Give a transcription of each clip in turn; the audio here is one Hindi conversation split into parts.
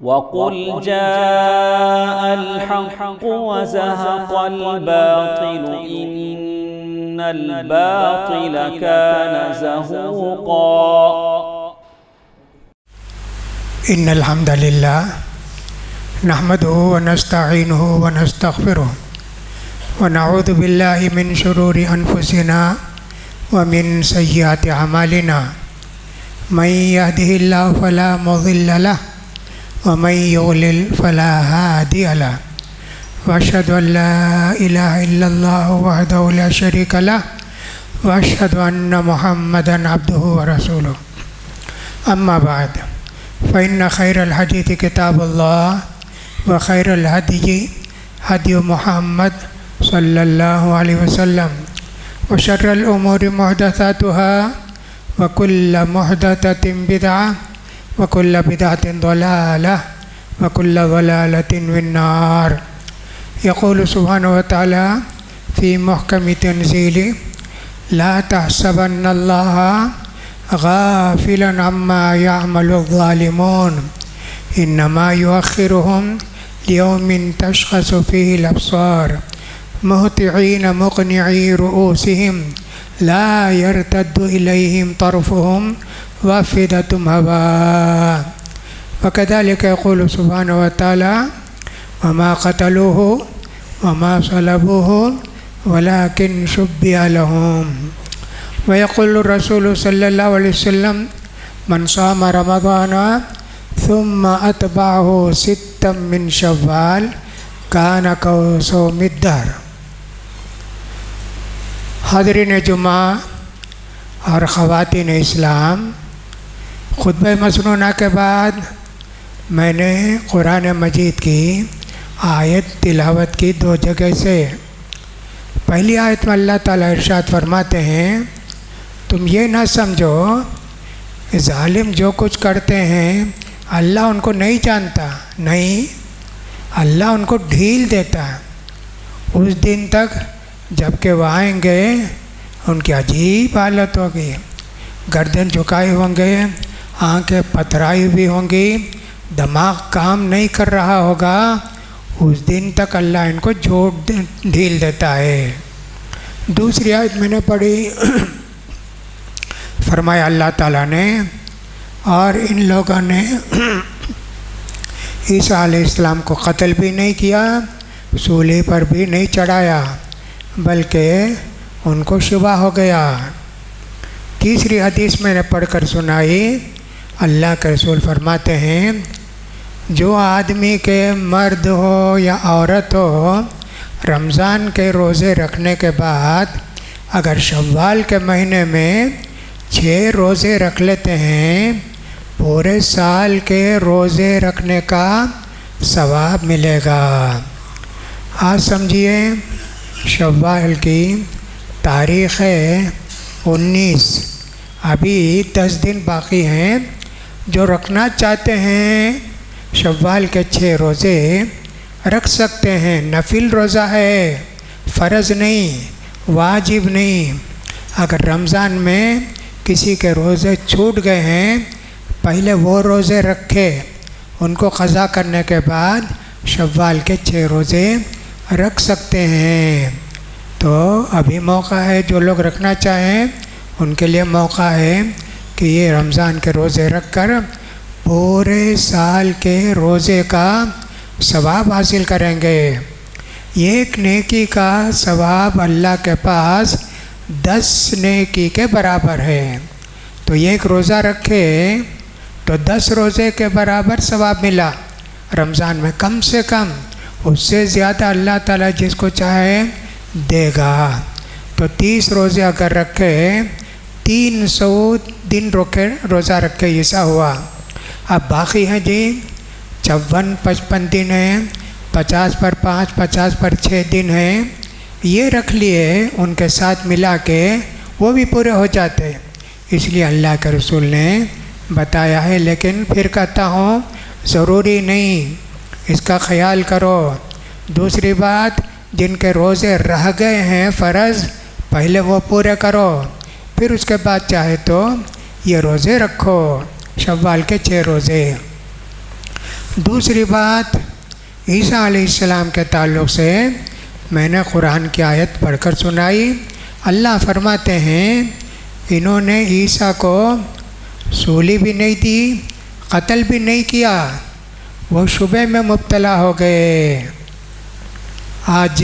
वक़ुल जाअल हक़्क़ु व ज़हक़ल बातिल इन्नल बातिल कान ज़हूक़ा। इन्नल हम्दलिल्लाह नहमदुहु व नस्तईनुहु व नस्तग़फिरुह व नऊज़ु बिल्लाहि मिन शुरूरि अनफुसिना व मिन सय्यिआति अमालिना मन यहदिहिल्लाहु फला मुज़िल्ल लहु व मन युज़लिल फला हादिय लहु व अशहदु अन ला इलाहा इल्लल्लाहु वहदहु ला शरीका लहु व अशहदु अन्न मुहम्मदन अब्दुहु व रसूलुहु। अम्मा बाद फ़इन्न खैरल हदीथि किताबुल्लाह व खैरल हदी हदी मुहम्मद सल्लल्लाहु अलैहि वसल्लम व शर्रल उमूरि मुहदसातुहा व कुल्ल मुहदसतिन बिदअह व कुल्ल बिदअतिन ज़लालह व कुल्ल ज़लालतिन फिन्नार। यक़ूलु सुब्हानहु व तआला फ़ी मुहकमि तंज़ीलिहि ला तहसबन्नल्लाह गाफ़िलन अम्मा यअमलु ज़ालिमून इन्नमा युअख़्खिरुहुम लियौमिन तशख़सु फ़ीहिल अब्सार मुहतिईन मुक़निई रुऊसिहिम ला यर्तद्दु इलैहिम तर्फ़ुहुम व अफ़िदतुहुम हवाअ। वकज़ालिका यक़ूलु सुब्हानहु व तआला वमा क़तलूहु वमा सलबूहु वलाकिन शुब्बिह लहुम। वयक़ुलु रसूलु सल्लल्लाहु अलैहि वसल्लम मन साम रमज़ान सुम्मा अतबअहु सित्तम मिन शव्वाल कान कसौमिद दहर। हाज़रीन जुमा और ख़वातीन इस्लाम, खुतबा मसनूना के बाद मैंने कुरान मजीद की आयत तिलावत की दो जगह से। पहली आयत में अल्लाह ताला इरशाद फरमाते हैं, तुम ये ना समझो ज़ालिम जो कुछ करते हैं अल्लाह उनको नहीं जानता। नहीं, अल्लाह उनको ढील देता है उस दिन तक जबकि वह आएंगे उनकी अजीब हालत होगी, गर्दन झुकाए होंगे, आंखें पथराई हुई होंगी, दिमाग काम नहीं कर रहा होगा। उस दिन तक अल्लाह इनको ढील देता है। दूसरी आयत मैंने पढ़ी, फरमाया अल्लाह ताला ने, और इन लोगों ने ईसा अलैहिस्सलाम को कत्ल भी नहीं किया, सूली पर भी नहीं चढ़ाया, बल्कि उनको शुबा हो गया। तीसरी हदीस मैंने पढ़कर सुनाई, अल्लाह के रसूल फरमाते हैं, जो आदमी के मर्द हो या औरत हो रमज़ान के रोज़े रखने के बाद अगर शव्वाल के महीने में 6 रोज़े रख लेते हैं, पूरे साल के रोज़े रखने का सवाब मिलेगा। आज समझिए शव्वाल की तारीख़ है 19, अभी 10 दिन बाकी हैं। जो रखना चाहते हैं शव्वाल के 6 रोज़े रख सकते हैं। नफिल रोज़ा है, फ़र्ज़ नहीं, वाजिब नहीं। अगर रमज़ान में किसी के रोज़े छूट गए हैं, पहले वो रोज़े रखे, उनको क़ज़ा करने के बाद शव्वाल के 6 रोज़े रख सकते हैं। तो अभी मौका है, जो लोग रखना चाहें उनके लिए मौका है कि ये रमज़ान के रोज़े रख कर पूरे साल के रोज़े का सवाब हासिल करेंगे। एक नेकी का सवाब अल्लाह के पास 10 नेकी के बराबर है। तो एक रोज़ा रखे तो 10 रोज़े के बराबर सवाब मिला रमज़ान में, कम से कम। उससे ज़्यादा अल्लाह ताला जिसको चाहे देगा। तो 30 रोज़े अगर रखे, 300 दिन रोज़ा रखे, ऐसा हुआ। अब बाकी हैं जी 54-55 दिन हैं, 50 पर 5, 50 पर 6 दिन हैं, ये रख लिए, उनके साथ मिला के वो भी पूरे हो जाते। इसलिए अल्लाह के रसूल ने बताया है। लेकिन फिर कहता हूँ ज़रूरी नहीं, इसका ख्याल करो। दूसरी बात, जिनके रोज़े रह गए हैं फ़र्ज़, पहले वो पूरे करो, फिर उसके बाद चाहे तो ये रोज़े रखो, शव्वाल के 6 रोज़े। दूसरी बात, ईसा अलैहिस्सलाम के ताल्लुक़ से मैंने कुरान की आयत पढ़कर सुनाई। अल्लाह फरमाते हैं इन्होंने ईसा को सूली भी नहीं दी, कत्ल भी नहीं किया, वो शुबे में मुब्तला हो गए। आज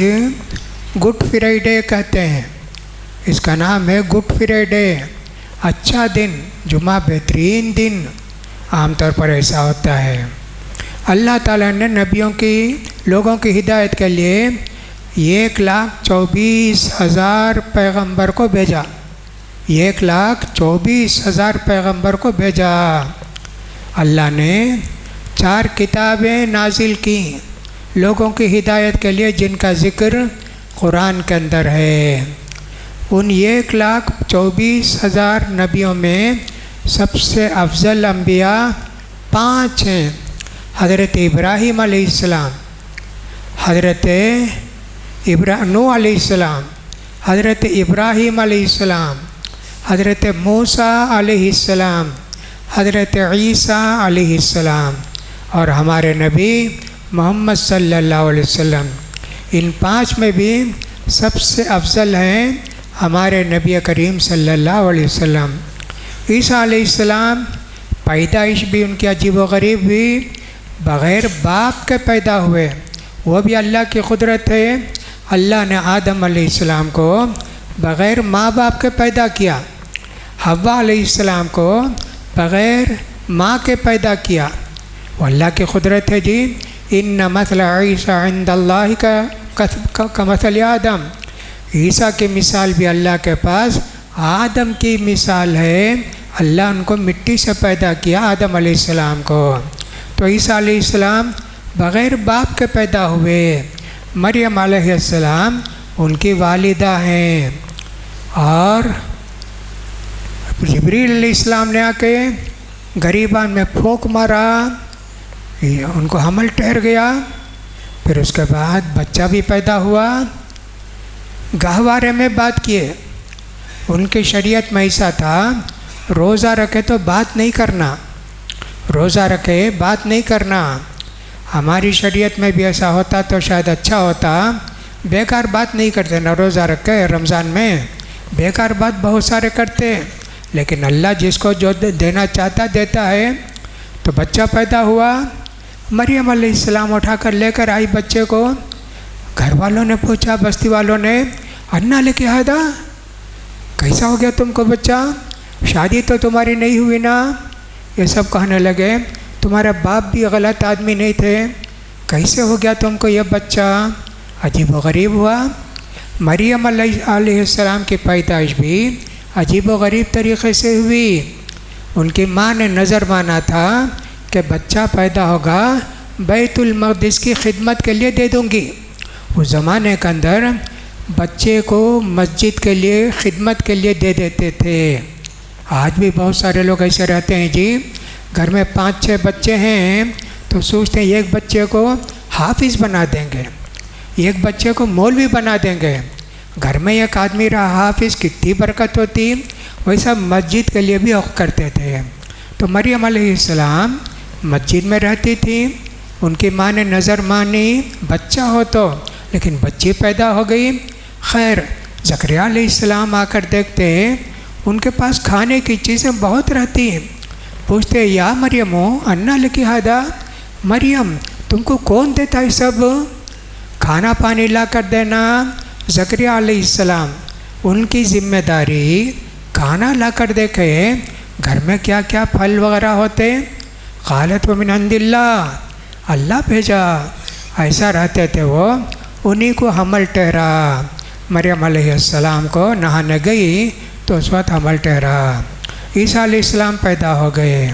गुड फ्राइडे कहते हैं, इसका नाम है गुड फ्राइडे, अच्छा दिन, जुमा बेहतरीन दिन, आमतौर पर ऐसा होता है। अल्लाह ताला ने नबियों की लोगों की हिदायत के लिए 1,24,000 पैगंबर को भेजा, 1,24,000 पैगंबर को भेजा। अल्लाह ने 4 किताबें नाजिल की लोगों की हिदायत के लिए, जिनका ज़िक्र कुरान के अंदर है। उन 1,24,000 नबियों में सबसे अफजल अंबिया 5 हैं। हज़रत इब्राहीम अलैहिस्सलाम, हज़रत नूह अलैहिस्सलाम, हज़रत इब्राहीम अलैहिस्सलाम, हज़रत मूसा अलैहिस्सलाम, हज़रत ईसा अलैहिस्सलाम और हमारे नबी मोहम्मद सल्लल्लाहु अलैहि वसल्लम। इन 5 में भी सबसे अफजल हैं हमारे नबी करीम सल्लल्लाहु अलैहि वसल्लम। ईसा अलैहिस्सलाम पैदाइश भी उनकी अजीब व गरीब भी बग़ैर बाप के पैदा हुए, वो भी अल्लाह की कुदरत है। अल्लाह ने आदम अलैहिस्सलाम को बग़ैर माँ बाप के पैदा किया, हव्वा अलैहिस्सलाम को बग़ैर माँ के पैदा किया, वो अल्लाह की कुदरत है जी। इन्ना मसल ईसा इंदल्लाहि का मसल आदम, ईसा की मिसाल भी अल्लाह के पास आदम की मिसाल है। अल्लाह उनको मिट्टी से पैदा किया, आदम अलैहिस्सलाम को। तो ईसा अलैहिस्सलाम बग़ैर बाप के पैदा हुए। मरियम अलैहिस्सलाम उनकी वालिदा हैं। और जिब्रील अलैहिस्सलाम ने आके गरीबान में फूंक मारा, उनको हमल ठहर गया। फिर उसके बाद बच्चा भी पैदा हुआ। गहवारे में बात किए, उनकी शरीयत में ऐसा था रोज़ा रखे तो बात नहीं करना, रोज़ा रखे बात नहीं करना। हमारी शरीयत में भी ऐसा होता तो शायद अच्छा होता, बेकार बात नहीं करते ना। रोज़ा रखे रमज़ान में बेकार बात बहुत सारे करते, लेकिन अल्लाह जिसको जो देना चाहता देता है। तो बच्चा पैदा हुआ, मरियम अलैहिस्सलाम उठाकर लेकर आई बच्चे को। घर वालों ने पूछा, बस्ती वालों ने, अन्ना लेके आदा, कैसा हो गया तुमको बच्चा, शादी तो तुम्हारी नहीं हुई ना। ये सब कहने लगे, तुम्हारा बाप भी गलत आदमी नहीं थे, कैसे हो गया तुमको ये बच्चा। अजीब व गरीब हुआ। मरियम अलैहिस्सलाम की पैदाइश भी अजीब व गरीब तरीक़े से हुई। उनकी माँ ने नज़र माना था कि बच्चा पैदा होगा बैतुल मक़दिस की खिदमत के लिए दे दूँगी। उस ज़माने के अंदर बच्चे को मस्जिद के लिए खिदमत के लिए दे देते थे। आज भी बहुत सारे लोग ऐसे रहते हैं जी, घर में 5-6 बच्चे हैं तो सोचते हैं एक बच्चे को हाफिज़ बना देंगे, एक बच्चे को मौलवी बना देंगे। घर में एक आदमी रहा हाफिज़, कितनी बरकत होती। वैसा मस्जिद के लिए भी औक़ करते थे। तो मरियम अलैहिस्सलाम मस्जिद में रहती थी, उनकी माँ ने नज़र मानी बच्चा हो तो, लेकिन बच्ची पैदा हो गई। खैर ज़करिया अलैहिस्सलाम आकर देखते उनके पास खाने की चीज़ें बहुत रहती हैं। पूछते, या मरियम अन्ना लकी हादा, मरियम तुमको कौन देता है सब, खाना पानी ला कर देना। ज़करिया अलैहिस्सलाम उनकी ज़िम्मेदारी खाना ला कर देखे घर में क्या क्या फल वगैरह होते। क़ालत व मिन इंदिल्लाह, अल्लाह भेजा। ऐसा रहते थे वो, उन्हीं को हमल ठहरा। मरियम अलैहिस्सलाम को नहाने गई तो उस वक्त हमल ठहरा। ईसा अलैहिस्सलाम पैदा हो गए।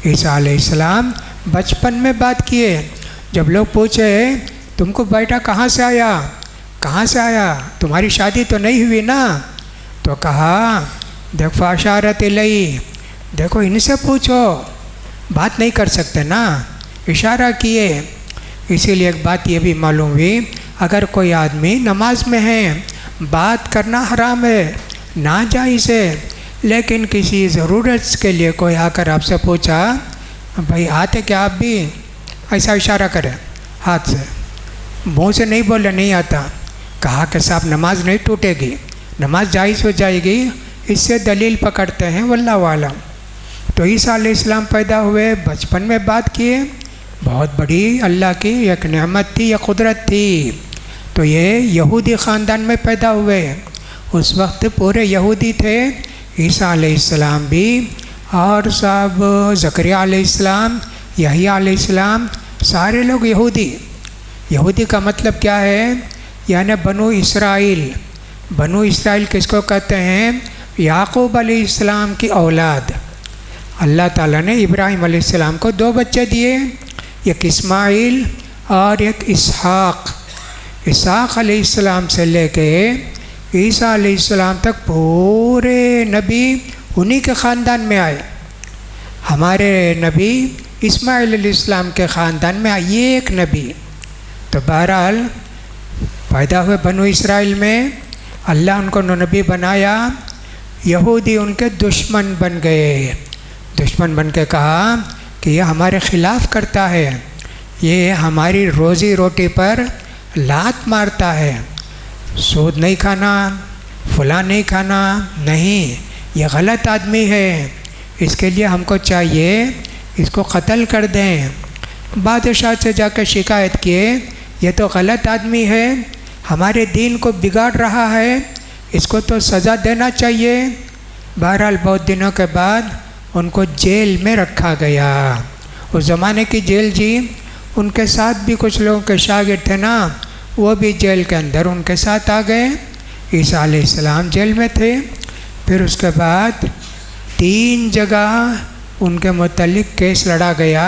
ईसा अलैहिस्सलाम बचपन में बात किए। जब लोग पूछे तुमको बेटा कहाँ से आया, कहाँ से आया, तुम्हारी शादी तो नहीं हुई ना। तो कहा देखो अशारत इलई, देखो इनसे पूछो, बात नहीं कर सकते ना, इशारा किए। इसीलिए एक बात ये भी मालूम हुई, अगर कोई आदमी नमाज में है, बात करना हराम है, नाजायज़ है, लेकिन किसी ज़रूरत के लिए कोई आकर आपसे पूछा भाई आते क्या आप भी, ऐसा इशारा करे हाथ से, मुँह से नहीं बोले, नहीं आता। कहा कि साहब नमाज नहीं टूटेगी, नमाज जायज़ हो जाएगी, इससे दलील पकड़ते हैं, वल्लाहु आलम। तो ईसा अलैहिस्सलाम पैदा हुए, बचपन में बात किए, बहुत बड़ी अल्लाह की एक नेमत थी या कुदरत थी। तो ये यहूदी ख़ानदान में पैदा हुए, उस वक्त पूरे यहूदी थे, ईसा अलैहिस्सलाम भी, और सब ज़करिया अलैहिस्सलाम, यहया अलैहिस्सलाम, सारे लोग यहूदी। यहूदी का मतलब क्या है? यानी बनु इसराइल। बनु इसराइल किसको कहते हैं? याकूब अलैहिस्सलाम की औलाद। अल्लाह ताला ने इब्राहिम अलैहिस्सलाम को 2 बच्चे दिए, एक इस्माइल और एक इसहाक। इसहाक अलैहिस्सलाम से लेके ईसा अलैहिस्सलाम तक पूरे नबी उन्हीं के ख़ानदान में आए। हमारे नबी इस्माइल अलैहिस्सलाम के ख़ानदान में आए एक नबी। तो बहरहाल पैदा हुए बनु इसराइल में, अल्लाह उनको नबी बनाया। यहूदी उनके दुश्मन बन गए। दुश्मन बन के कहा कि ये हमारे ख़िलाफ़ करता है, ये हमारी रोज़ी रोटी पर लात मारता है, सूद नहीं खाना, फुला नहीं खाना, नहीं, ये गलत आदमी है, इसके लिए हमको चाहिए इसको कत्ल कर दें। बादशाह से जाकर शिकायत किए, ये तो गलत आदमी है, हमारे दीन को बिगाड़ रहा है, इसको तो सज़ा देना चाहिए। बहरहाल बहुत दिनों के बाद उनको जेल में रखा गया। उस ज़माने की जेल जी, उनके साथ भी कुछ लोगों के शागिर्द थे ना, वो भी जेल के अंदर उनके साथ आ गए। ईसा अलैहिस्सलाम जेल में थे। फिर उसके बाद 3 जगह उनके मुतल्लिक केस लड़ा गया।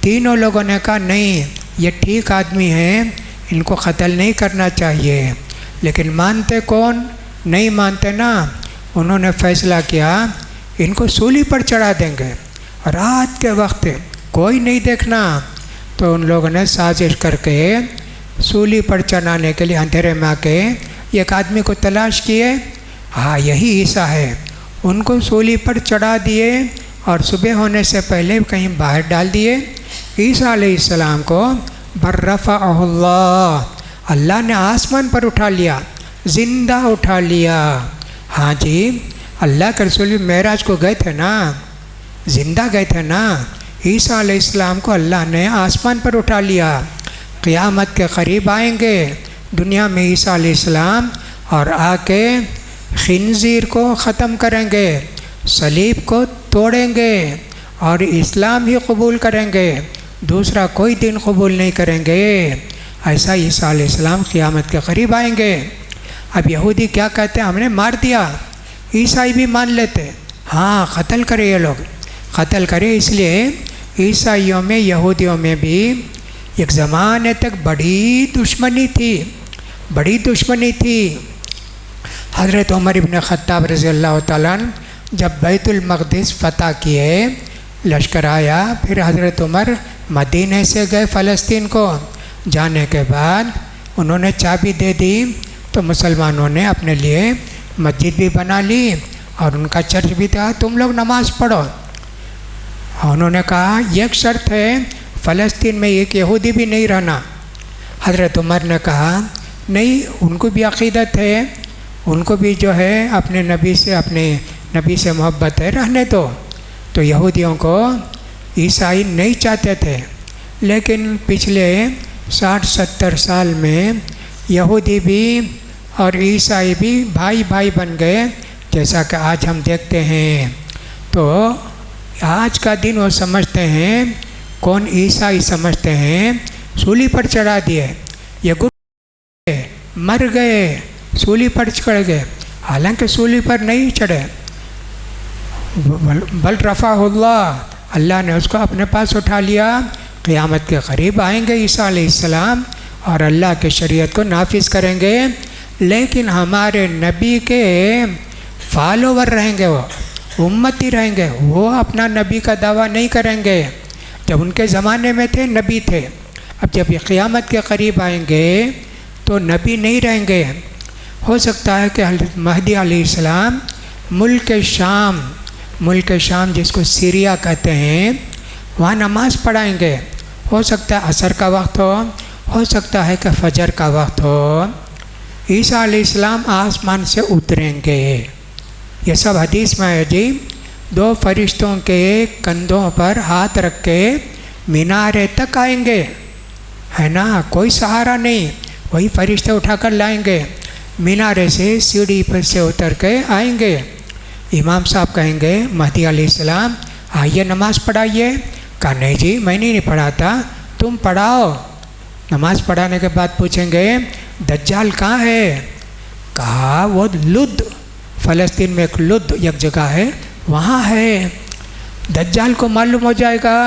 तीनों लोगों ने कहा नहीं, ये ठीक आदमी हैं, इनको कत्ल नहीं करना चाहिए। लेकिन मानते कौन? नहीं मानते ना। उन्होंने फ़ैसला किया इनको सूली पर चढ़ा देंगे, रात के वक्त कोई नहीं देखना। तो उन लोगों ने साजिश करके सूली पर चढ़ाने के लिए अंधेरे में आके एक आदमी को तलाश किए, हाँ यही ईसा है, उनको सूली पर चढ़ा दिए और सुबह होने से पहले कहीं बाहर डाल दिए। ईसा अलैहिस्सलाम को बर्रफ़अहुल्लाह, अल्लाह ने आसमान पर उठा लिया, ज़िंदा उठा लिया। हाँ जी, अल्लाह के रसूल मेराज को गए थे ना, ज़िंदा गए थे ना। ईसा अलैहिस्सलाम को अल्लाह ने आसमान पर उठा लिया। क़यामत के करीब आएंगे दुनिया में ईसा अलैहिस्सलाम, और आके खिंजीर को ख़त्म करेंगे, सलीब को तोड़ेंगे और इस्लाम ही कबूल करेंगे, दूसरा कोई दिन कबूल नहीं करेंगे। ऐसा ईसा अलैहिस्सलाम क़यामत के करीब आएंगे। अब यहूदी क्या कहते हैं? हमने मार दिया, ईसाई भी मान लेते, हाँ कत्ल करे, ये लोग कत्ल करे। इसलिए ईसाइयों में, यहूदियों में भी एक ज़माने तक बड़ी दुश्मनी थी, बड़ी दुश्मनी थी। हज़रत उमर इब्न ख़त्ताब रज़ी अल्लाह तआला जब बैतुल मक़दिस फ़तह किए, लश्कर आया, फिर हज़रत उमर मदीने से गए फ़लस्तीन को। जाने के बाद उन्होंने चाबी दे दी, तो मुसलमानों ने अपने लिए मस्जिद भी बना ली और उनका चर्च भी था, तुम लोग नमाज़ पढ़ो। उन्होंने कहा एक शर्त है, फ़लस्तीन में एक यहूदी भी नहीं रहना। हज़रत उमर ने कहा नहीं, उनको भी अक़ीदत है, उनको भी जो है अपने नबी से मोहब्बत है, रहने दो। तो यहूदियों को ईसाई नहीं चाहते थे, लेकिन पिछले 60-70 साल में यहूदी भी और ईसाई भी भाई भाई बन गए, जैसा कि आज हम देखते हैं। तो आज का दिन वो समझते हैं, कौन? ईसाई समझते हैं सूली पर चढ़ा दिए, ये मर गए, सूली पर चढ़ गए। हालांकि सूली पर नहीं चढ़े, बल रफ़अहुल्लाह, अल्लाह ने उसको अपने पास उठा लिया। क़यामत के करीब आएंगे ईसा अलैहिस्सलाम और अल्लाह के शरीयत को नाफिज करेंगे, लेकिन हमारे नबी के फॉलोवर रहेंगे, वो उम्मती रहेंगे, वो अपना नबी का दावा नहीं करेंगे। जब उनके ज़माने में थे नबी थे, अब जब ये क़यामत के करीब आएंगे तो नबी नहीं रहेंगे। हो सकता है कि हज़रत महदी अलैहिस्सलाम मुल्क शाम जिसको सीरिया कहते हैं, वहाँ नमाज़ पढ़ाएंगे। हो सकता है असर का वक्त हो सकता है कि फजर का वक्त हो। ईसा अलैहिस्सलाम आसमान से उतरेंगे, ये सब हदीस में है जी। 2 फरिश्तों के कंधों पर हाथ रख के मीनारे तक आएंगे, है ना, कोई सहारा नहीं, वही फरिश्ते उठाकर लाएंगे। मीनारे से सीढ़ी पर से उतर के आएंगे। इमाम साहब कहेंगे महदी अलैहिस्सलाम आइए नमाज़ पढ़ाइए। कहा नहीं जी मैंने नहीं पढ़ाता, तुम पढ़ाओ। नमाज़ पढ़ाने के बाद पूछेंगे दज्जाल कहाँ है? कहा वो लुद, फ़लस्तीन में एक लुद एक जगह है, वहाँ है। दज्जाल को मालूम हो जाएगा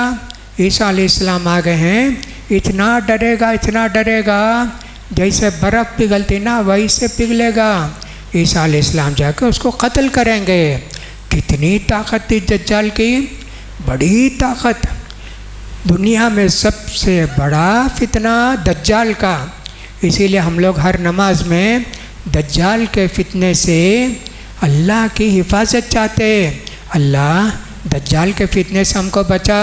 ईसा अलैहिस्सलाम आ गए हैं, इतना डरेगा जैसे बर्फ़ पिघलती ना वैसे पिघलेगा। ईसा अलैहिस्सलाम जाकर उसको कत्ल करेंगे। कितनी ताकत थी दज्जाल की, बड़ी ताकत। दुनिया में सबसे बड़ा फितना दज्जाल का, इसीलिए हम लोग हर नमाज में दज्जाल के फितने से अल्लाह की हिफाजत चाहते। अल्लाह दज्जाल के फितने से हमको बचा,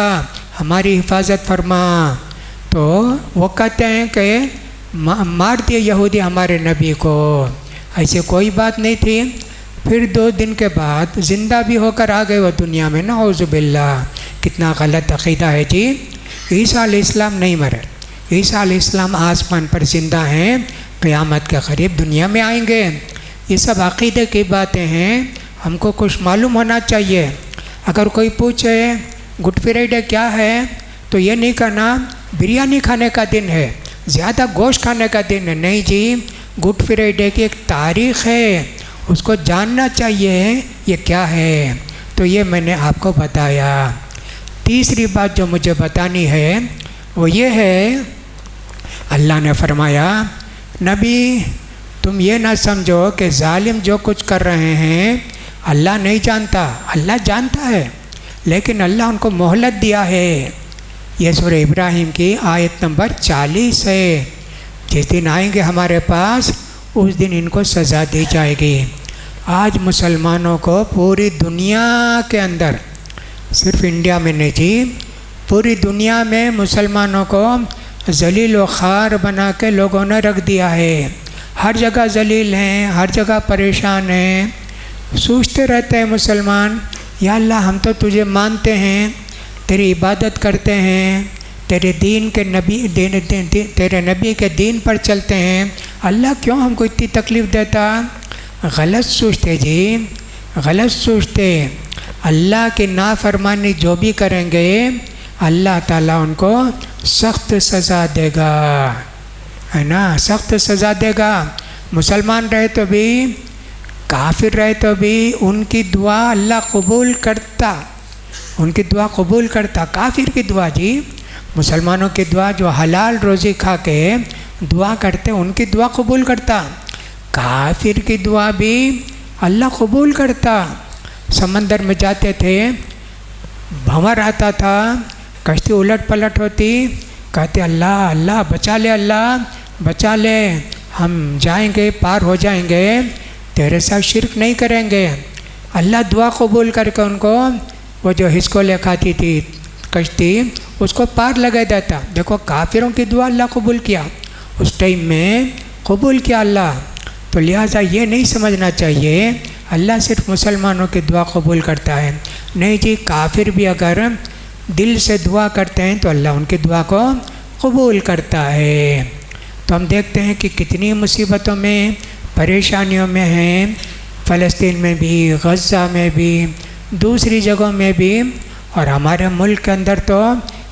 हमारी हिफाजत फरमा। तो वो कहते हैं कि मार दिए यहूदी हमारे नबी को, ऐसे कोई बात नहीं थी। फिर 2 दिन के बाद ज़िंदा भी होकर आ गए वो दुनिया में, नऊज़ुबिल्लाह। कितना गलत अक़ीदा है जी। ईसा अलैहिस्सलाम नहीं मरे, ईसा अलैहिस्सलाम आसमान पर ज़िंदा हैं, क़यामत के करीब दुनिया में आएंगे। ये सब अक़ीदे की बातें हैं, हमको कुछ मालूम होना चाहिए। अगर कोई पूछे गुड फ्राइडे क्या है, तो ये नहीं कहना बिरयानी खाने का दिन है, ज़्यादा गोश्त खाने का दिन है। नहीं जी, गुड फ्राइडे की एक तारीख़ है, उसको जानना चाहिए ये क्या है। तो ये मैंने आपको बताया। तीसरी बात जो मुझे बतानी है वो ये है, अल्लाह ने फरमाया नबी तुम ये ना समझो कि जालिम जो कुछ कर रहे हैं अल्लाह नहीं जानता, अल्लाह जानता है, लेकिन अल्लाह उनको मोहलत दिया है। ये सूरह इब्राहिम की आयत नंबर 40 है। जिस दिन आएंगे हमारे पास उस दिन इनको सज़ा दी जाएगी। आज मुसलमानों को पूरी दुनिया के अंदर, सिर्फ इंडिया में नहीं जी, पूरी दुनिया में मुसलमानों को जलील व ख़ार बना के लोगों ने रख दिया है। हर जगह जलील हैं, हर जगह परेशान हैं। सोचते रहते हैं मुसलमान, या अल्लाह हम तो तुझे मानते हैं, तेरी इबादत करते हैं, तेरे दीन के नबी तेरे नबी के दीन पर चलते हैं, अल्लाह क्यों हमको इतनी तकलीफ़ देता? गलत सोचते जी, गलत सोचते। अल्लाह की नाफरमानी जो भी करेंगे अल्लाह ताला उनको सख्त सज़ा देगा, है ना, सख्त सज़ा देगा। मुसलमान रहे तो भी, काफिर रहे तो भी उनकी दुआ अल्लाह कबूल करता, उनकी दुआ कबूल करता। काफिर की दुआ जी, मुसलमानों की दुआ जो हलाल रोज़ी खा के दुआ करते उनकी दुआ कबूल करता, काफिर की दुआ भी अल्लाह कबूल करता। समंदर में जाते थे, भंवर आता था, कश्ती उलट पलट होती, कहते अल्लाह अल्लाह बचा ले, अल्लाह बचा ले, हम जाएंगे, पार हो जाएंगे, तेरे साथ शिरक नहीं करेंगे। अल्लाह दुआ कबूल करके उनको वो जो हिस्कोले खाती थी कश्ती, उसको पार लगा देता। देखो काफिरों की दुआ अल्लाह कबूल किया, उस टाइम में कबूल किया अल्लाह। तो लिहाजा ये नहीं समझना चाहिए अल्लाह सिर्फ मुसलमानों की दुआ कबूल करता है। नहीं जी, काफिर भी अगर दिल से दुआ करते हैं तो अल्लाह उनकी दुआ को कबूल करता है। तो हम देखते हैं कि कितनी मुसीबतों में, परेशानियों में हैं, फ़लस्तीन में भी, गज़ा में भी, दूसरी जगहों में भी, और हमारे मुल्क के अंदर तो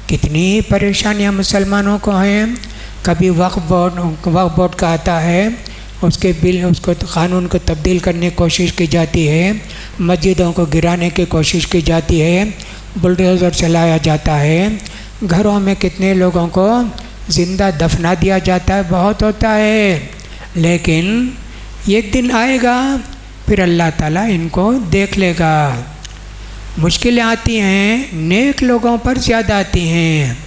कितनी परेशानियां मुसलमानों को हैं। कभी वक्फ बोर्ड का आता है, उसके बिल, उसको क़ानून को तब्दील करने की कोशिश की जाती है, मस्जिदों को गिराने की कोशिश की जाती है, बुलडोज़र चलाया जाता है, घरों में कितने लोगों को ज़िंदा दफना दिया जाता है, बहुत होता है। लेकिन एक दिन आएगा फिर अल्लाह ताला इनको देख लेगा। मुश्किलें आती हैं, नेक लोगों पर ज़्यादा आती हैं।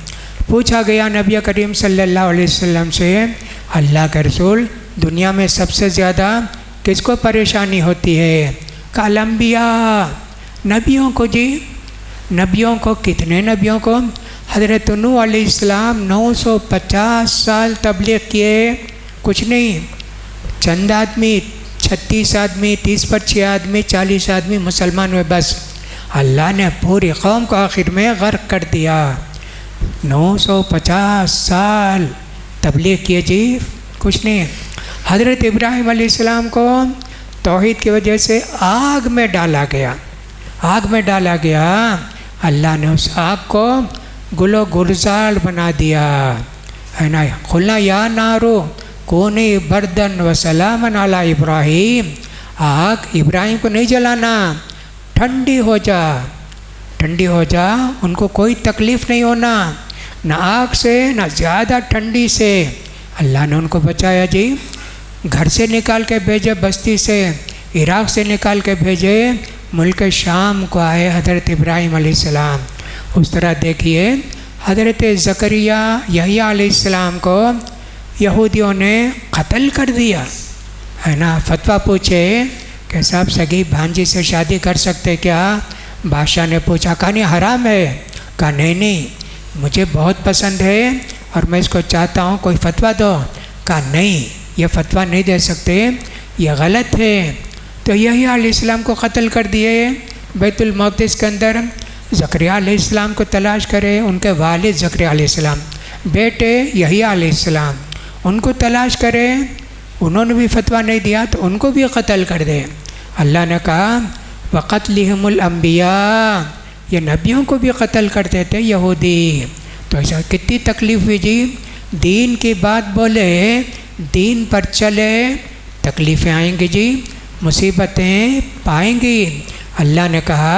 पूछा गया नबी करीम सल्लल्लाहु अलैहि वसल्लम से, अल्लाह के रसूल दुनिया में सबसे ज़्यादा किसको परेशानी होती है? कल अंबिया, नबियों को जी, नबियों को। कितने नबियों को? हज़रत नूह अलैहिस्सलाम 950 साल तबलीग किए, कुछ नहीं, चंद आदमी, 36 आदमी, 30 पर 6 आदमी, 40 आदमी मुसलमान हुए बस। अल्लाह ने पूरी कौम को आखिर में गर्क कर दिया। 950 साल तबलीग किए जी, कुछ नहीं। हज़रत इब्राहीम अलैहिस्सलाम को तौहीद की वजह से आग में डाला गया, आग में डाला गया। अल्लाह ने उस आग को गुलो गुलजार बना दिया, है ना। खुला या नारो कोने बर्दन व सलामन अला इब्राहीम, आग इब्राहिम को नहीं जलाना, ठंडी हो जा, ठंडी हो जा, उनको कोई तकलीफ़ नहीं होना, ना आग से ना ज़्यादा ठंडी से। अल्लाह ने उनको बचाया जी। घर से निकाल के भेजे, बस्ती से, इराक़ से निकाल के भेजे, मुल्क शाम को आए हज़रत इब्राहीम अलैहिस्सलाम। उस तरह देखिए हज़रत ज़करिया यहया अलैहिस्सलाम को यहूदियों ने कत्ल कर दिया, है ना। फतवा पूछे कि साहब सगी भांजी से शादी कर सकते क्या? बादशाह ने पूछा, कहा नहीं हराम है? कहा नहीं नहीं, मुझे बहुत पसंद है और मैं इसको चाहता हूँ, कोई फतवा दो। कहा नहीं, ये फतवा नहीं दे सकते, ये गलत है। तो यहया अलैहिस्सलाम को कत्ल कर दिए बैतुल मक़दिस के अंदर। ज़करिया अलैहिस्सलाम को तलाश करे, उनके वालिद ज़करिया अलैहिस्सलाम, बेटे यहया अलैहिस्सलाम, उनको तलाश करे, उन्होंने भी फतवा नहीं दिया तो उनको भी कत्ल कर दे। अल्लाह ने कहा वक़त्लिहिमुल अंबिया, ये नबियों को भी कत्ल करते थे यहूदी। तो ऐसा कितनी तकलीफ़ हुई जी। दीन की बात बोले, दीन पर चले, तकलीफ़ें आएंगी जी, मुसीबतें पाएंगी। अल्लाह ने कहा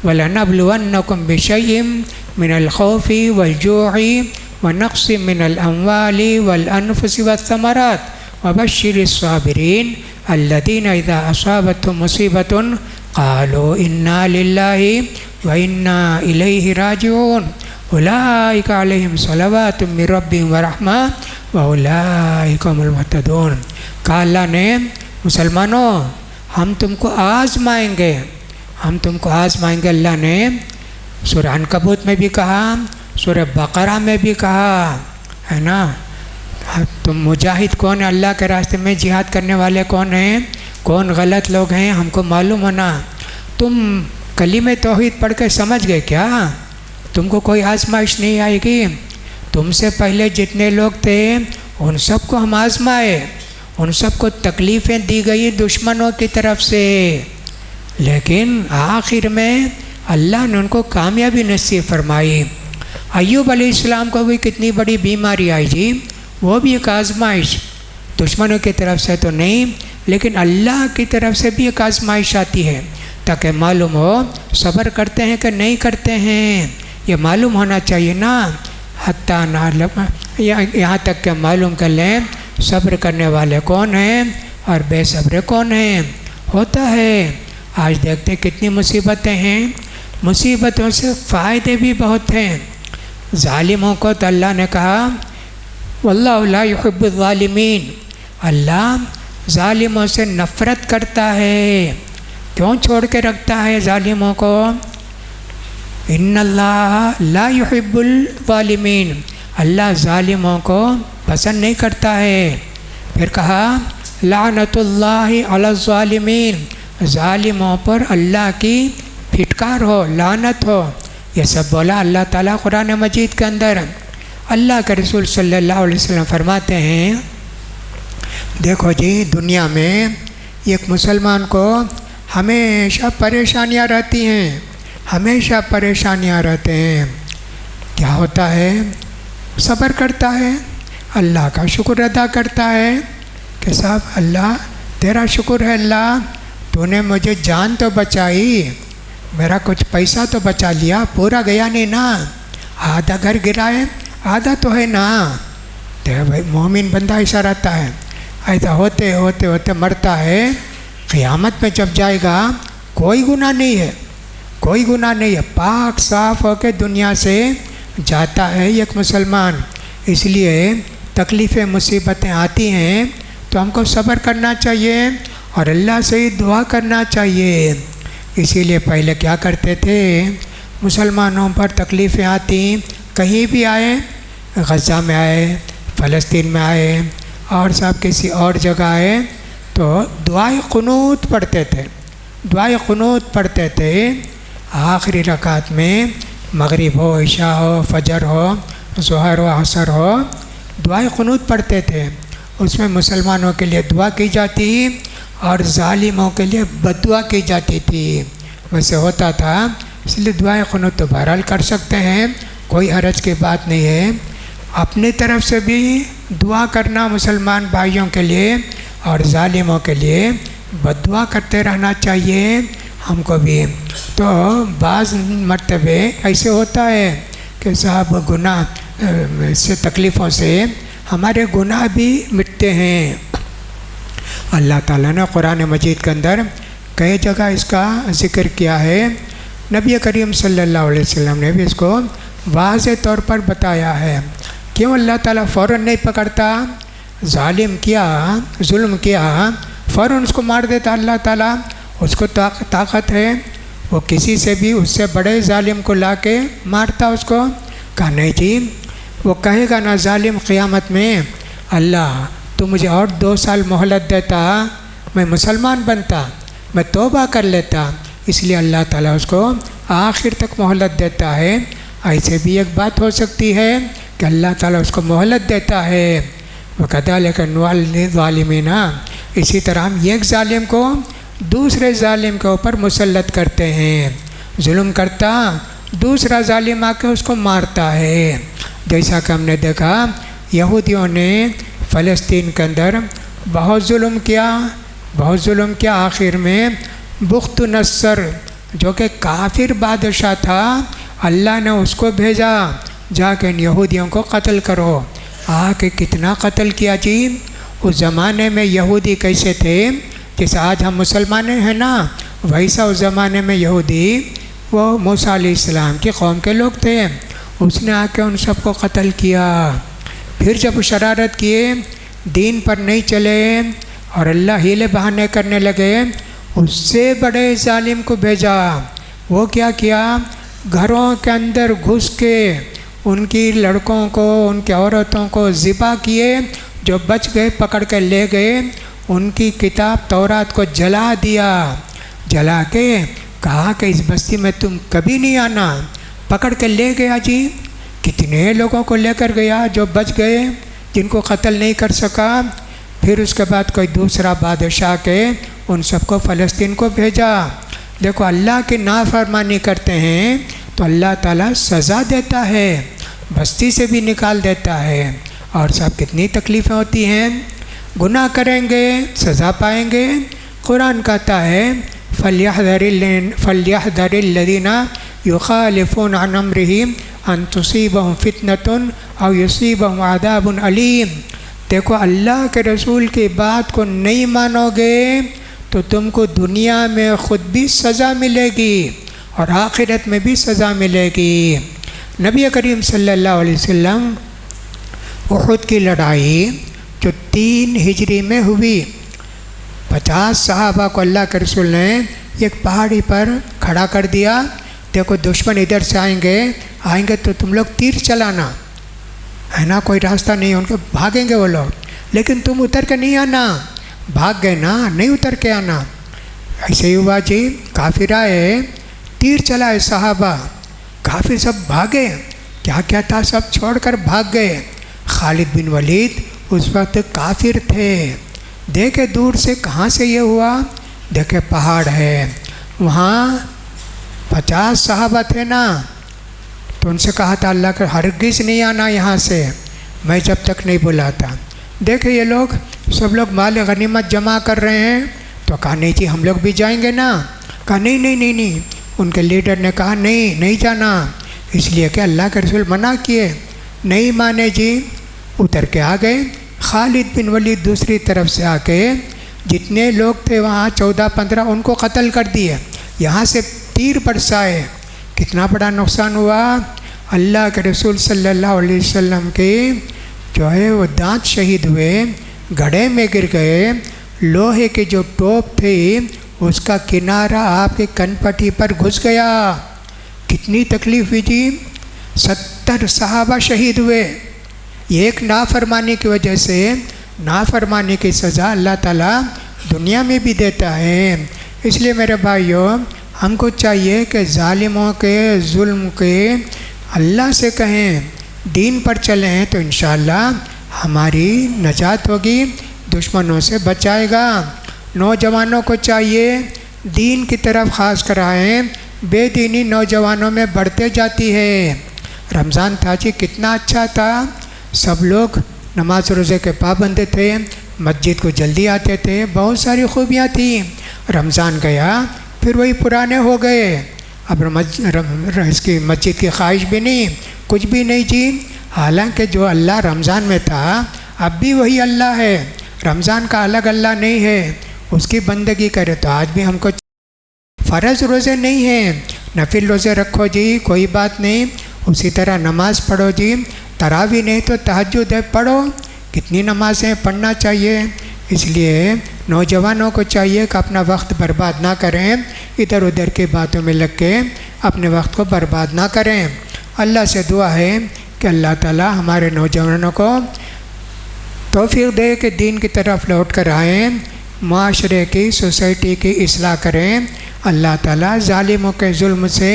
वलनब्लुवन्नकुम बिशैइम मिनल खौफि वल जूइ व नक़्सिम मिनल अम्वालि वल अनफुसि वस्समरात वबश्शिरिस साबिरीन अल्लज़ीना इज़ा असाबतहुम मुसीबतुन क़ालू इन्ना लिल्लाहि व इन्ना इलैहि राजिऊन उलाइका अलैहिम सलवातुम मिर रब्बिहिम व रहमा व उलाइका हुमुल मुहतदून। कहा अल्लाह ने, मुसलमानों हम तुमको आज़माएंगे, हम तुमको आज़माएंगे। अल्लाह ने सूरह अनकबूत में भी कहा, सूरह बकरा में भी कहा, है ना। तुम मुजाहिद कौन है, अल्लाह के रास्ते में जिहाद करने वाले कौन हैं, कौन गलत लोग हैं, हमको मालूम होना। तुम कलीमे तौहीद पढ़ के समझ गए क्या? तुमको कोई आजमाइश नहीं आएगी। तुमसे पहले जितने लोग थे उन सबको हम आजमाए, उन सबको तकलीफ़ें दी गई दुश्मनों की तरफ से, लेकिन आखिर में अल्लाह ने उनको कामयाबी नसीब फरमाई। अय्यूब अलैहिस्सलाम को भी कितनी बड़ी बीमारी आई जी, वो भी एक आजमाइश, दुश्मनों की तरफ से तो नहीं लेकिन अल्लाह की तरफ से भी एक आजमाइश आती है, ताकि मालूम हो सब्र करते हैं कि नहीं करते हैं, ये मालूम होना चाहिए ना। हत्ता ना यहाँ तक के मालूम कर लें सब्र करने वाले कौन हैं और बेसब्र कौन हैं। होता है, आज देखते कितनी मुसीबतें हैं, मुसीबतों से फ़ायदे भी बहुत हैं। ज़ालिमों को तो अल्लाह ने कहा वल्लाहु ला युहिब्बुज़ ज़ालिमीन, अल्लाह ज़ालिमों से नफ़रत करता है। क्यों छोड़ के रखता है ज़ालिमों को? इन्नल्लाह ला युहिब्बुल ज़ालिमीन, अल्लाह ज़ालिमों को पसंद नहीं करता है। फिर कहा लानतुल्लाहि अला ज़ालिमीन, ज़ालिमों पर अल्लाह की फिटकार हो, लानत हो। ये सब बोला अल्लाह ताला कुरान मजीद के अंदर। अल्लाह के रसूल सल्लल्लाहु अलैहि वसल्लम फरमाते हैं, देखो जी दुनिया में एक मुसलमान को हमेशा परेशानियाँ रहती हैं, हमेशा परेशानियाँ रहते हैं। क्या होता है? सब्र करता है, अल्लाह का शुक्र अदा करता है कि साहब अल्लाह तेरा शुक्र है, अल्लाह तूने मुझे जान तो बचाई, मेरा कुछ पैसा तो बचा लिया, पूरा गया नहीं ना, आधा घर गिराए आधा तो है ना। तो भाई मोमिन बंदा ऐसा रहता है, ऐसा होते होते होते मरता है। क़यामत में जब जाएगा कोई गुनाह नहीं है, कोई गुनाह नहीं है, पाक साफ़ होकर दुनिया से जाता है एक मुसलमान। इसलिए तकलीफ़ें मुसीबतें आती हैं तो हमको सब्र करना चाहिए और अल्लाह से ही दुआ करना चाहिए। इसीलिए पहले क्या करते थे, मुसलमानों पर तकलीफ़ें आती, कहीं भी आए, गज़ा में आए, फ़लस्तीन में आए और सब किसी और जगह आए तो दुआए क़ुनूत पढ़ते थे। दुआए क़ुनूत पढ़ते थे आखिरी रकात में, मगरिब हो, इशा हो, फजर हो, ज़ोहर हो, असर हो, दुआए क़ुनूत पढ़ते थे। उसमें मुसलमानों के लिए दुआ की जाती और ज़ालिमों के लिए बद्दुआ की जाती थी। वैसे होता था, इसलिए दुआए क़ुनूत तो बहरहाल कर सकते हैं, कोई हरज की बात नहीं है। अपनी तरफ से भी दुआ करना मुसलमान भाइयों के लिए और ज़ालिमों के लिए बद्दुआ करते रहना चाहिए हमको भी। तो बाज़ मर्तबे ऐसे होता है कि साहब गुनाह से तकलीफ़ों से हमारे गुनाह भी मिटते हैं। अल्लाह ताला ने कुरान मजीद के अंदर कई जगह इसका ज़िक्र किया है। नबी करीम सल्लल्लाहु अलैहि वसल्लम ने भी इसको वाज़े तौर पर बताया है। क्यों अल्लाह ताला फ़ौरन नहीं पकड़ता? जालिम किया, जुल्म किया, फ़ौरन उसको मार देता अल्लाह ताला। उसको ताकत है, वो किसी से भी उससे बड़े जालिम को ला के मारता उसको। कहा नहीं जी, वो कहेगा ना जालिम क़ियामत में, अल्लाह तो मुझे और 2 साल मोहलत देता, मैं मुसलमान बनता, मैं तौबा कर लेता। इसलिए अल्लाह ताला उसको आखिर तक मोहलत देता है। ऐसे भी एक बात हो सकती है कि अल्लाह ताला उसको मोहलत देता है। वो कहता है लेकिन ज़ालिमीना, इसी तरह हम एक ज़ालिम को दूसरे ज़ालिम के ऊपर मुसल्लत करते हैं। जुल्म करता, दूसरा ज़ालिम आके उसको मारता है। जैसा कि हमने देखा यहूदियों ने फ़लस्तीन के अंदर बहुत जुल्म किया, बहुत जुल्म किया। आखिर में बुख्तनस्सर जो कि काफिर बादशाह था, अल्लाह ने उसको भेजा जाके इन यहूदियों को कत्ल करो। आके कितना कत्ल किया जी। उस ज़माने में यहूदी कैसे थे, जैसे आज हम मुसलमान हैं ना, वैसा उस ज़माने में यहूदी वो मूसा अलैहिस्सलाम की कौम के लोग थे। उसने आके उन सबको कत्ल किया। फिर जब शरारत किए, दीन पर नहीं चले और अल्लाह हीले बहाने करने लगे, उससे बड़े जालिम को भेजा। वो क्या किया, घरों के अंदर घुस के उनकी लड़कों को, उनकी औरतों को ज़िबा किए। जो बच गए पकड़ के ले गए, उनकी किताब तौरात को जला दिया। जला के कहा कि इस बस्ती में तुम कभी नहीं आना। पकड़ के ले गया जी। कितने लोगों को लेकर गया जो बच गए, जिनको कत्ल नहीं कर सका। फिर उसके बाद कोई दूसरा बादशाह के उन सबको फ़लस्तीन को भेजा। देखो अल्लाह की नाफरमानी करते हैं तो अल्लाह ताला सज़ा देता है, बस्ती से भी निकाल देता है। और सब कितनी तकलीफ़ें होती हैं। गुनाह करेंगे सज़ा पाएंगे। कुरान कहता है फ़ल्यहज़रिल्लज़ीना युख़ालिफ़ून अन अम्रिही अन तुसीबहुम फ़ितनतुन औ युसीबहुम अज़ाबुन अलीम। देखो अल्लाह के रसूल की बात को नहीं मानोगे तो तुमको दुनिया में ख़ुद भी सज़ा मिलेगी और आखिरत में भी सज़ा मिलेगी। नबी करीम सल्लल्लाहु अलैहि वसल्लम उहुद की लड़ाई जो 3 हिजरी में हुई, 50 सहाबा को अल्लाह के रसूल ने एक पहाड़ी पर खड़ा कर दिया। देखो दुश्मन इधर से आएंगे तो तुम लोग तीर चलाना, है ना, कोई रास्ता नहीं, उनके भागेंगे वो लोग, लेकिन तुम उतर के नहीं आना। भाग गए ना, नहीं उतर के आना। ऐसे ही हुआ जी। काफिर आए, तीर चलाए सहाबा, काफिर सब भागे। क्या क्या था सब छोड़कर भाग गए। खालिद बिन वलीद उस वक्त काफिर थे। देखे दूर से कहाँ से ये हुआ, देखे पहाड़ है, वहाँ 50 सहाबा थे ना, तो उनसे कहा था अल्लाह के हरगिज़ नहीं आना यहाँ से, मैं जब तक नहीं बुलाता। देखे ये लोग सब लोग माल गनीमत जमा कर रहे हैं, तो कहा नहीं जी हम लोग भी जाएंगे ना। कहा नहीं नहीं नहीं नहीं। उनके लीडर ने कहा नहीं नहीं जाना, इसलिए कि अल्लाह के रसूल मना किए। नहीं माने जी, उतर के आ गए। खालिद बिन वलीद दूसरी तरफ से आके जितने लोग थे वहाँ 14-15 उनको कत्ल कर दिए। यहाँ से तीर बरसाए। कितना बड़ा नुकसान हुआ। अल्लाह के रसूल सल्लल्लाहु अलैहि वसल्लम के जो है वो दांत शहीद हुए, घड़े में गिर गए। लोहे की जो टोप थी उसका किनारा आपके कनपट्टी पर घुस गया। कितनी तकलीफ हुई जी। 70 सहाबा शहीद हुए। एक नाफरमानी की वजह से नाफरमानी की सज़ा अल्लाह ताला दुनिया में भी देता है। इसलिए मेरे भाइयों, हमको चाहिए कि ज़ालिमों के जुल्म के अल्लाह से कहें, दीन पर चलें तो इंशाअल्लाह हमारी नजात होगी, दुश्मनों से बचाएगा। नौजवानों को चाहिए दीन की तरफ ख़ास कराएँ, बेदीनी नौजवानों में बढ़ते जाती है। रमज़ान था जी, कितना अच्छा था, सब लोग नमाज रोज़े के पाबंद थे, मस्जिद को जल्दी आते थे, बहुत सारी खूबियाँ थी। रमज़ान गया फिर वही पुराने हो गए, अब इसकी मस्जिद की ख्वाहिश भी नहीं, कुछ भी नहीं जी। हालांकि जो अल्लाह रमज़ान में था अब भी वही अल्लाह है, रमज़ान का अलग अल्लाह नहीं है। उसकी बंदगी करे तो आज भी हमको फ़र्ज़ रोज़े नहीं हैं, नफिल रोज़े रखो जी, कोई बात नहीं। उसी तरह नमाज़ पढ़ो जी, तरावी नहीं तो तहज्जुद है पढ़ो, कितनी नमाज़ें पढ़ना चाहिए। इसलिए नौजवानों को चाहिए कि अपना वक्त बर्बाद ना करें, इधर उधर की बातों में लग के अपने वक्त को बर्बाद ना करें। अल्लाह से दुआ है कि अल्लाह ताला हमारे नौजवानों को तौफीक दे कि दीन की तरफ लौट कर आएँ, माशरे की, सोसाइटी की इस्लाह करें। अल्लाह ताला ज़ालिमों के जुल्म से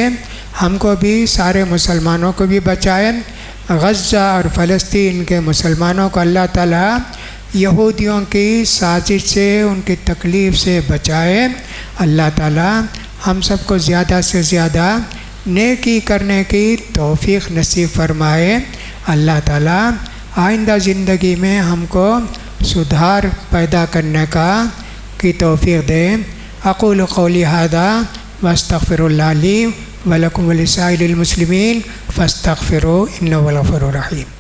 हमको भी, सारे मुसलमानों को भी बचाए। गज़ा और फ़लस्तीन के मुसलमानों को अल्लाह ताला यहूदियों की साजिश से, उनकी तकलीफ़ से बचाए। अल्लाह ताला हम सबको ज़्यादा से ज़्यादा नेकी करने की तौफ़ीक़ नसीब फरमाए। अल्लाह ताला आइंदा ज़िंदगी में हमको सुधार पैदा करने की तौफ़ीक़ दे। अक़ूलु क़ौली हाज़ा वस्तग़फ़िरुल्लाह ली व लकुम व लिसाइरिल मुस्लिमीन फ़स्तग़फ़िरूहु इन्नहु हुवल गफ़ूरुर रहीम।